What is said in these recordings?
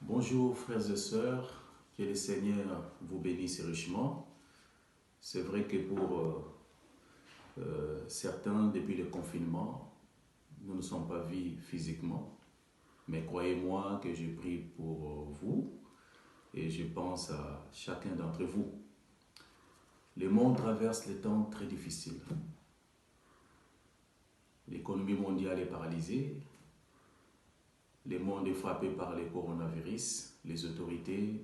Bonjour frères et sœurs, que le Seigneur vous bénisse richement. C'est vrai que pour certains, depuis le confinement, nous ne sommes pas vus physiquement, mais croyez-moi que je prie pour vous et je pense à chacun d'entre vous. Le monde traverse des temps très difficiles. L'économie mondiale est paralysée. Le monde est frappé par le coronavirus. Les autorités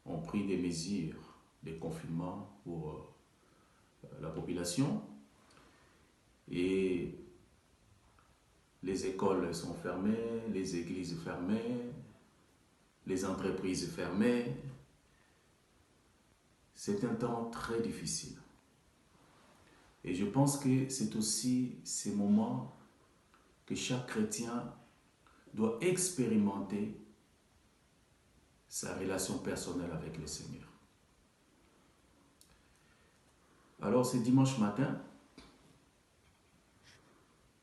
ont pris des mesures de confinement pour la population. Et les écoles sont fermées, les églises fermées, les entreprises fermées. C'est un temps très difficile. Et je pense que c'est aussi ces moments que chaque chrétien doit expérimenter sa relation personnelle avec le Seigneur. Alors, ce dimanche matin,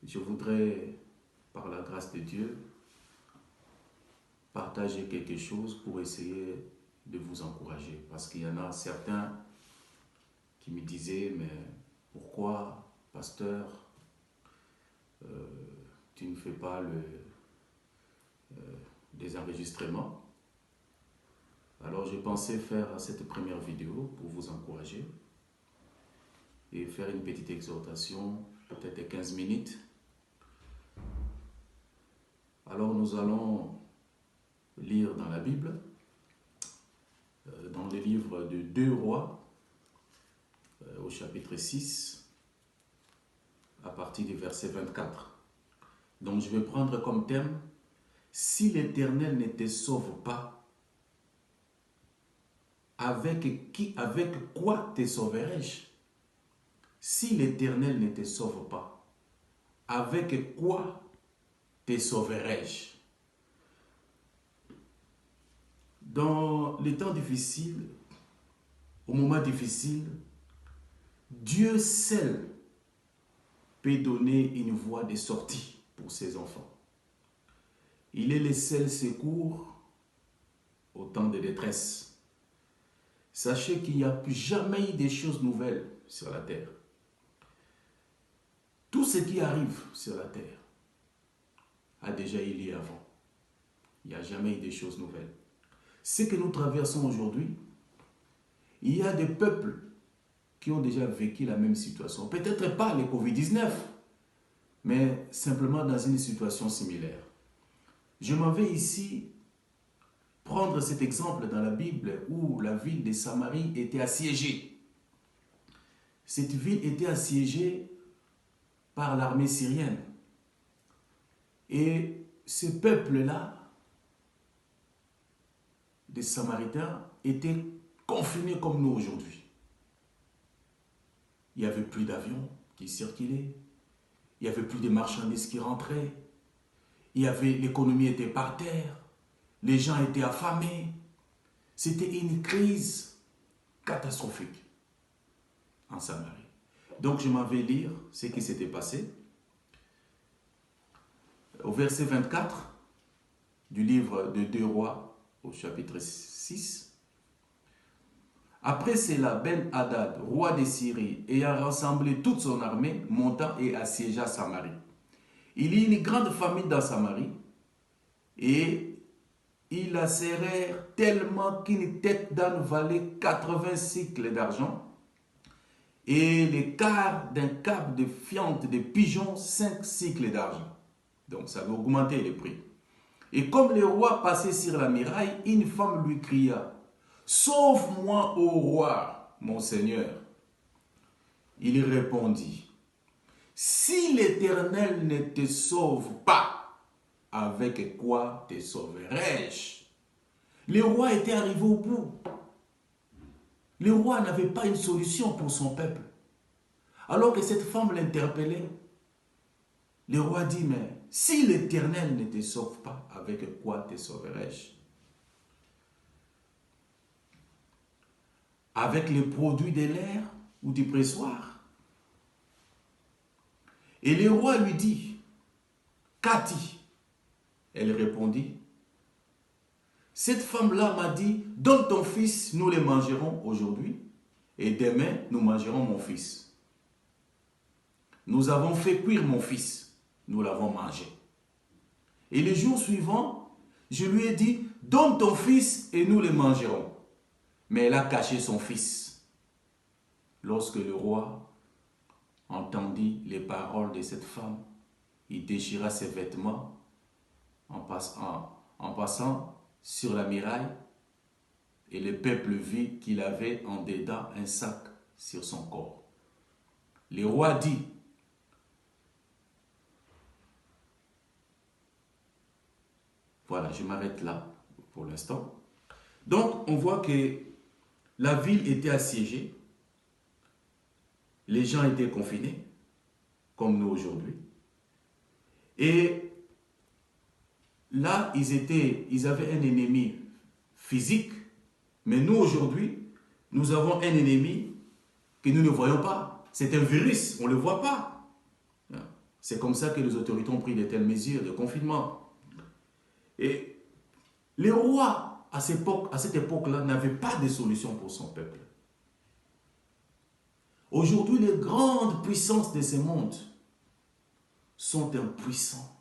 je voudrais, par la grâce de Dieu, partager quelque chose pour essayer de vous encourager. Parce qu'il y en a certains qui me disaient, mais pourquoi, pasteur, tu ne fais pas des enregistrements? Alors je pensais faire cette première vidéo pour vous encourager et faire une petite exhortation, peut-être 15 minutes. Alors nous allons lire dans la Bible, dans le livre de 2 Rois, au chapitre 6, à partir du verset 24. Donc je vais prendre comme thème, si l'Éternel ne te sauve pas, avec quoi te sauverai-je? Si l'Éternel ne te sauve pas, avec quoi te sauverai-je? Dans les temps difficiles, au moment difficile, Dieu seul peut donner une voie de sortie pour ses enfants. Il est le seul secours au temps de détresse. Sachez qu'il n'y a plus jamais eu des choses nouvelles sur la terre. Tout ce qui arrive sur la terre a déjà eu lieu avant. Il n'y a jamais eu des choses nouvelles. Ce que nous traversons aujourd'hui, il y a des peuples qui ont déjà vécu la même situation. Peut-être pas le Covid-19, mais simplement dans une situation similaire. Je m'en vais ici prendre cet exemple dans la Bible où la ville de Samarie était assiégée. Cette ville était assiégée par l'armée syrienne. Et ce peuple-là, des Samaritains, étaient confinés comme nous aujourd'hui. Il n'y avait plus d'avions qui circulaient, il n'y avait plus de marchandises qui rentraient, l'économie était par terre, les gens étaient affamés. C'était une crise catastrophique en Samarie. Donc je m'en vais lire ce qui s'était passé. Au verset 24 du livre de 2 Rois, au chapitre 6. Après cela, Ben-Hadad, roi de Syrie, ayant rassemblé toute son armée, monta et assiégea Samarie. Il y eut une grande famine dans Samarie, et ils la serrèrent tellement qu'une tête d'âne valait 80 cycles d'argent, et les quarts d'un cap de fiente de pigeons, 5 cycles d'argent. Donc ça avait augmenté les prix. Et comme le roi passait sur la muraille, une femme lui cria, « Sauve-moi, ô roi, mon Seigneur. » Il répondit, « Si l'Éternel ne te sauve pas, avec quoi te sauverai-je? » Le roi était arrivé au bout. Le roi n'avait pas une solution pour son peuple. Alors que cette femme l'interpellait, le roi dit, « Mais si l'Éternel ne te sauve pas, avec quoi te sauverai-je? Avec les produits de l'air ou du pressoir? » Et le roi lui dit, « Qu'as-tu? » Elle répondit, Cette femme-là m'a dit, donne ton fils, nous les mangerons aujourd'hui, et demain, nous mangerons mon fils. Nous avons fait cuire mon fils, nous l'avons mangé. Et le jour suivant, je lui ai dit, donne ton fils et nous les mangerons. Mais elle a caché son fils. Lorsque le roi entendit les paroles de cette femme, il déchira ses vêtements en passant sur la muraille, et le peuple vit qu'il avait en dedans un sac sur son corps. Le roi dit, voilà, je m'arrête là pour l'instant. Donc, on voit que la ville était assiégée, les gens étaient confinés, comme nous aujourd'hui. Et là, ils avaient un ennemi physique, mais nous aujourd'hui, nous avons un ennemi que nous ne voyons pas. C'est un virus, on ne le voit pas. C'est comme ça que les autorités ont pris de telles mesures de confinement. Et les rois, à cette époque-là, n'avaient pas de solution pour son peuple. Aujourd'hui, les grandes puissances de ce monde sont impuissants